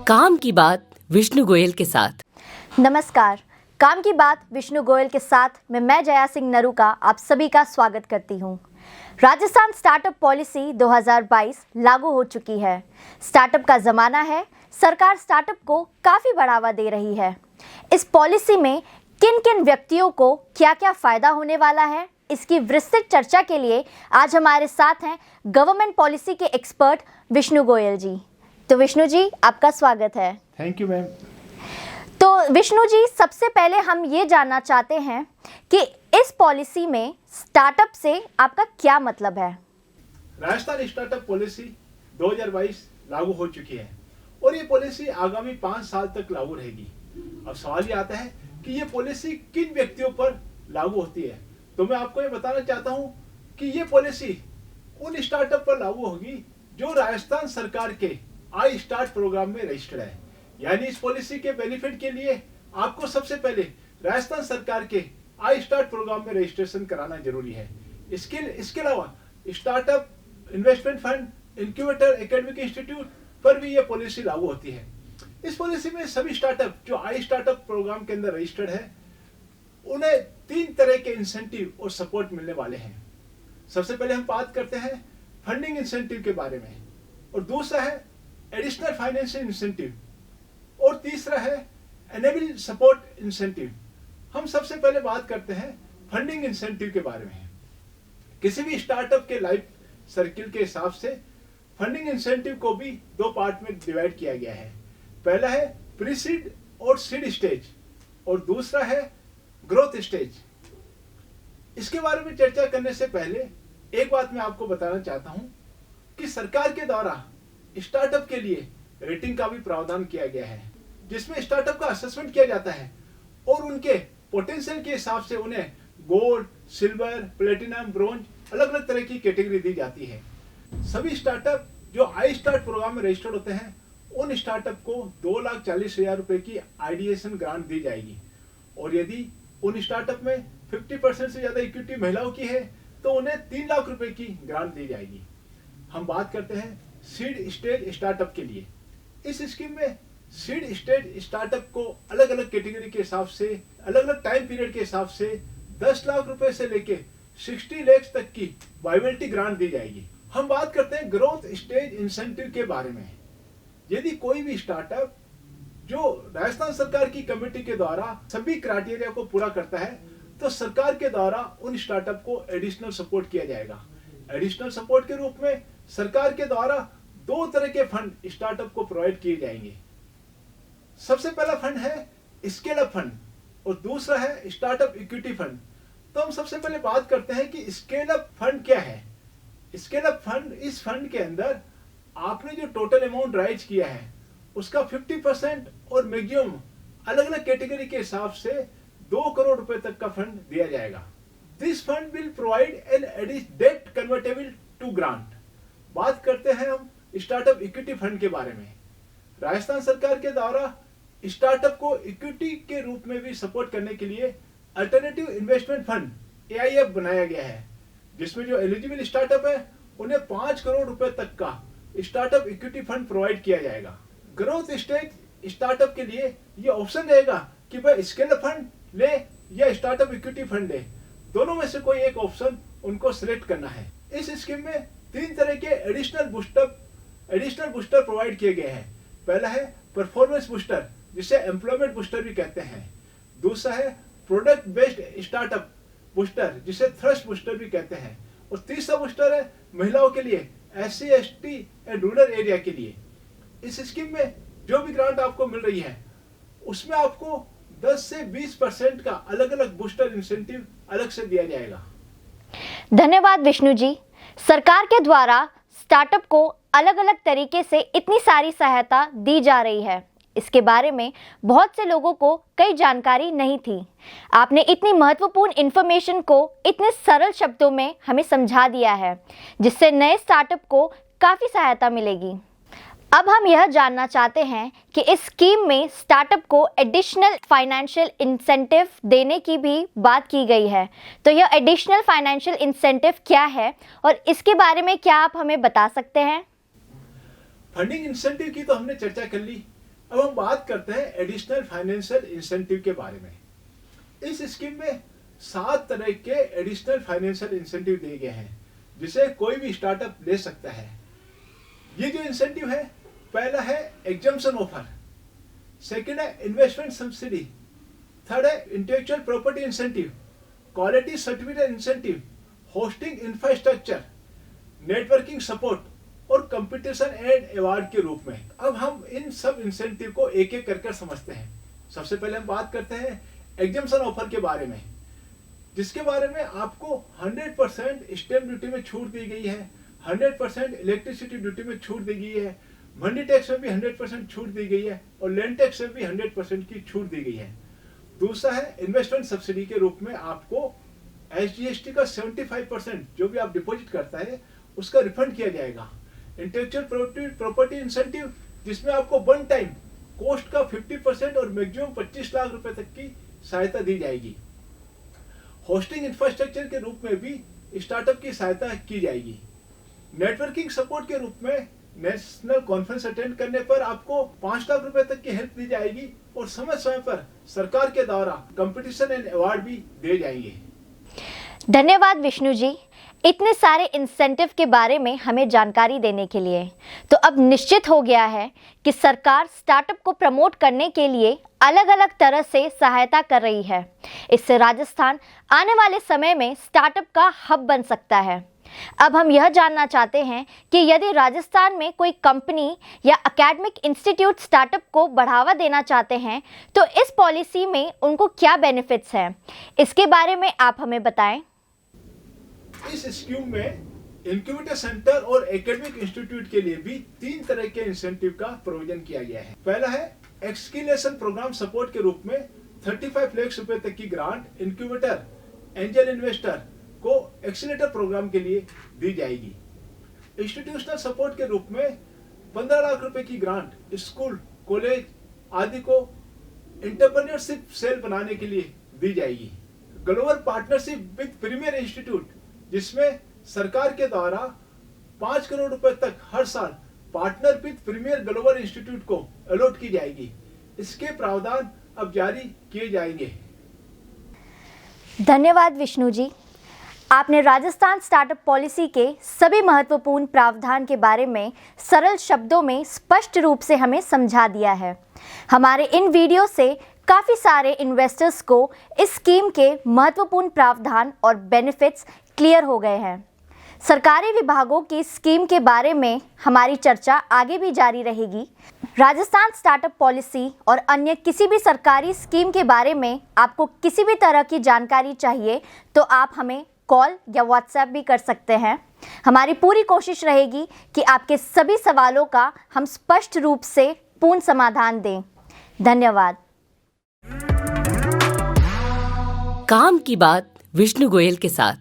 काम की बात विष्णु गोयल के साथ। नमस्कार, काम की बात विष्णु गोयल के साथ में मैं जया सिंह नरू का आप सभी का स्वागत करती हूं। राजस्थान स्टार्टअप पॉलिसी 2022 लागू हो चुकी है। स्टार्टअप का ज़माना है, सरकार स्टार्टअप को काफ़ी बढ़ावा दे रही है। इस पॉलिसी में किन किन व्यक्तियों को क्या क्या फ़ायदा होने वाला है, इसकी विस्तृत चर्चा के लिए आज हमारे साथ हैं गवर्नमेंट पॉलिसी के एक्सपर्ट विष्णु गोयल जी। तो विष्णु जी, आपका स्वागत है। Thank you ma'am. तो विष्णु जी, सबसे पहले हम ये जानना चाहते हैं कि इस पॉलिसी में स्टार्टअप से आपका क्या मतलब है। राजस्थान स्टार्टअप पॉलिसी 2022 लागू हो चुकी है और ये पॉलिसी आगामी 5 साल तक लागू रहेगी। अब सवाल ये आता है कि ये पॉलिसी किन व्यक्तियों पर लागू होती है। तो मैं आपको ये बताना चाहता हूँ कि ये पॉलिसी उन स्टार्टअप पर लागू होगी जो राजस्थान सरकार के आई स्टार्ट प्रोग्राम में रजिस्टर्ड है। यानी इस पॉलिसी के बेनिफिट के लिए आपको सबसे पहले राजस्थान सरकार के आई स्टार्ट प्रोग्राम में रजिस्ट्रेशन कराना जरूरी है। इसके अलावा startup, investment fund, incubator, academic institute पर भी यह पॉलिसी लागू होती है। इस पॉलिसी में सभी स्टार्टअप जो आई स्टार्टअप प्रोग्राम के अंदर रजिस्टर्ड है, उन्हें 3 तरह के इंसेंटिव और सपोर्ट मिलने वाले हैं। सबसे पहले हम बात करते हैं फंडिंग इंसेंटिव के बारे में, और दूसरा है एडिशनल फाइनेंशियल इंसेंटिव, और तीसरा है एनेबल सपोर्ट इंसेंटिव। हम सबसे पहले बात करते हैं फंडिंग इंसेंटिव के बारे में। किसी भी स्टार्टअप के लाइफ सर्किल के हिसाब से फंडिंग इंसेंटिव को भी 2 पार्ट में डिवाइड किया गया है। पहला है प्री सीड और सीड स्टेज, और दूसरा है ग्रोथ स्टेज। इसके बारे में चर्चा करने से पहले एक बात मैं आपको बताना चाहता हूं कि सरकार के द्वारा स्टार्टअप के लिए रेटिंग का भी प्रावधान किया गया है, जिसमें स्टार्टअप का असेसमेंट किया जाता है और उनके पोटेंशियल के हिसाब से उन्हें गोल्ड, सिल्वर, प्लेटिनम, ब्रोंज अलग अलग तरह की कैटेगरी दी जाती है। सभी स्टार्टअप जो आई स्टार्ट प्रोग्राम में रजिस्टर्ड होते हैं, उन स्टार्टअप को 2,40,000 रुपए की आइडिएशन ग्रांट दी जाएगी, और यदि उन स्टार्टअप में 50% से ज्यादा इक्विटी महिलाओं की है तो उन्हें 3 लाख रुपए की ग्रांट दी जाएगी। हम बात करते हैं सीड स्टेज स्टार्टअप के लिए। इस स्कीम में सीड स्टेज स्टार्टअप को अलग अलग कैटेगरी के हिसाब से, अलग अलग टाइम पीरियड के हिसाब से 10 लाख रुपए से लेके 60 लाख तक की वायबिलिटी ग्रांट दी जाएगी। हम बात करते हैं ग्रोथ स्टेज इंसेंटिव के बारे में। यदि कोई भी स्टार्टअप जो राजस्थान सरकार की कमेटी के द्वारा सभी क्राइटेरिया को पूरा करता है, तो सरकार के द्वारा उन स्टार्टअप को एडिशनल सपोर्ट किया जाएगा। एडिशनल सपोर्ट के रूप में सरकार के द्वारा 2 तरह के फंड स्टार्टअप को प्रोवाइड किए जाएंगे। सबसे पहला फंड है स्केल अप फंड और दूसरा है स्टार्टअप इक्विटी फंड। तो हम सबसे पहले बात करते हैं कि स्केल अप फंड क्या है। स्केल अप फंड, इस फंड के अंदर आपने जो टोटल अमाउंट राइज किया है उसका 50% और मैक्सिमम अलग अलग कैटेगरी के हिसाब से 2 करोड़ रुपए तक का फंड दिया जाएगा। This fund will provide an debt convertible to grant. बात करते हैं हम स्टार्टअप इक्विटी फंड के बारे में। राजस्थान सरकार के द्वारा स्टार्टअप को इक्विटी के रूप में भी सपोर्ट करने के लिए अल्टरनेटिव इन्वेस्टमेंट फंड AIF बनाया गया है, जिसमें जो एलिजिबल स्टार्टअप है उन्हें 5 करोड़ रुपए तक का स्टार्टअप इक्विटी फंड प्रोवाइड किया जाएगा। ग्रोथ स्टेज स्टार्टअप के लिए यह ऑप्शन रहेगा कि वह स्केल अप फंड ले या स्टार्टअप इक्विटी फंड ले, दोनों में से कोई एक ऑप्शन उनको सिलेक्ट करना है। इस स्कीम में 3 तरह के एडिशनल बूस्टर प्रोवाइड किए गए हैं। पहला है परफॉर्मेंस बूस्टर, जिसे एम्प्लॉयमेंट बूस्टर भी कहते हैं। दूसरा है प्रोडक्ट बेस्ड स्टार्टअप बूस्टर, जिसे थ्रस्ट बूस्टर भी कहते हैं। और तीसरा बूस्टर है महिलाओं के लिए, SC, ST and rural area के लिए। इस स्कीम में जो भी ग्रांट आपको मिल रही है उसमें आपको 10 से 20% का अलग अलग बूस्टर इंसेंटिव अलग से दिया जाएगा। धन्यवाद विष्णु जी। सरकार के द्वारा स्टार्टअप को अलग अलग तरीके से इतनी सारी सहायता दी जा रही है, इसके बारे में बहुत से लोगों को कई जानकारी नहीं थी। आपने इतनी महत्वपूर्ण इन्फॉर्मेशन को इतने सरल शब्दों में हमें समझा दिया है, जिससे नए स्टार्टअप को काफ़ी सहायता मिलेगी। अब हम यह जानना चाहते हैं कि इस स्कीम में स्टार्टअप को एडिशनल फाइनेंशियल इंसेंटिव देने की भी बात की गई है। तो यह एडिशनल फाइनेंशियल इंसेंटिव क्या है और इसके बारे में क्या आप हमें बता सकते हैं? फंडिंग इंसेंटिव की तो हमने चर्चा कर ली। अब हम बात करते हैं एडिशनल फाइनेंशियल इंसेंटिव के बारे में। इस स्कीम में 7 तरह के एडिशनल फाइनेंशियल इंसेंटिव दिए गए हैं जिसे कोई भी स्टार्टअप ले सकता है। ये जो इंसेंटिव है, पहला है एग्जम्पशन ऑफर, सेकंड है इन्वेस्टमेंट सब्सिडी, थर्ड है intellectual property incentive, quality certificate incentive, hosting infrastructure, networking support और कंपटीशन एंड अवार्ड के रूप में। अब हम इन सब इंसेंटिव को एक एक कर समझते हैं। सबसे पहले हम बात करते हैं एग्जम्पशन ऑफर के बारे में, जिसके बारे में आपको 100% स्टैंप ड्यूटी में छूट दी गई है, 100% इलेक्ट्रिसिटी ड्यूटी में छूट दी गई है, मंडी टैक्स में भी 100% छूट दी गई है और लैंड टैक्स में भी 100% की छूट दी गई है। दूसरा है इन्वेस्टमेंट सब्सिडी के रूप में आपको SGST का 75% जो भी आप डिपॉजिट करता है उसका रिफंड किया जाएगा। इंटेलेक्चुअल प्रॉपर्टी इंसेंटिव, जिसमें आपको वन टाइम कॉस्ट का 50% और मैक्सिमम 25 लाख रुपए तक की सहायता दी जाएगी। होस्टिंग इंफ्रास्ट्रक्चर के रूप में भी स्टार्टअप की सहायता की जाएगी। नेटवर्किंग सपोर्ट के रूप में नेशनल कॉन्फ्रेंस अटेंड करने पर आपको 5 लाख रुपए तक की हेल्प दी जाएगी और समय समय पर सरकार के द्वारा कंपटीशन एंड अवार्ड भी दिए जाएंगे। धन्यवाद विष्णु जी, इतने सारे इंसेंटिव के बारे में हमें जानकारी देने के लिए। तो अब निश्चित हो गया है कि सरकार स्टार्टअप को प्रमोट करने के लिए अलग अलग तरह से सहायता कर रही है। इससे राजस्थान आने वाले समय में स्टार्टअप का हब बन सकता है। अब हम यह जानना चाहते हैं कि यदि राजस्थान में कोई कंपनी या एकेडमिक इंस्टीट्यूट स्टार्टअप को बढ़ावा देना चाहते हैं तो इस पॉलिसी में उनको क्या बेनिफिट्स हैं, इसके बारे में आप हमें बताएं। इस स्कीम में इंक्यूबेटर सेंटर और एकेडमिक इंस्टीट्यूट के लिए भी 3 तरह के इंसेंटिव का प्रोविजन किया गया है। पहला है एक्सकिलेशन प्रोग्राम सपोर्ट के रूप में 35 लाख रुपए तक की ग्रांट इंक्यूबेटर एंजल इन्वेस्टर को एक्सीलेटर प्रोग्राम के लिए दी जाएगी। इंस्टीट्यूशनल सपोर्ट के रूप में 15 लाख रुपए की ग्रांट स्कूल, कॉलेज आदि को एंटरप्रेन्योरशिप सेल बनाने के लिए दी जाएगी। Global partnership with premier institute, जिसमें सरकार के द्वारा 5 करोड़ रुपए तक हर साल partner with premier global institute को अलॉट की जाएगी। इसके प्रावधान अब जारी किए जाएंगे। धन्यवाद विष्णु जी, आपने राजस्थान स्टार्टअप पॉलिसी के सभी महत्वपूर्ण प्रावधान के बारे में सरल शब्दों में स्पष्ट रूप से हमें समझा दिया है। हमारे इन वीडियो से काफ़ी सारे इन्वेस्टर्स को इस स्कीम के महत्वपूर्ण प्रावधान और बेनिफिट्स क्लियर हो गए हैं। सरकारी विभागों की स्कीम के बारे में हमारी चर्चा आगे भी जारी रहेगी। राजस्थान स्टार्टअप पॉलिसी और अन्य किसी भी सरकारी स्कीम के बारे में आपको किसी भी तरह की जानकारी चाहिए तो आप हमें कॉल या व्हाट्सएप भी कर सकते हैं। हमारी पूरी कोशिश रहेगी कि आपके सभी सवालों का हम स्पष्ट रूप से पूर्ण समाधान दें। धन्यवाद। काम की बात विष्णु गोयल के साथ।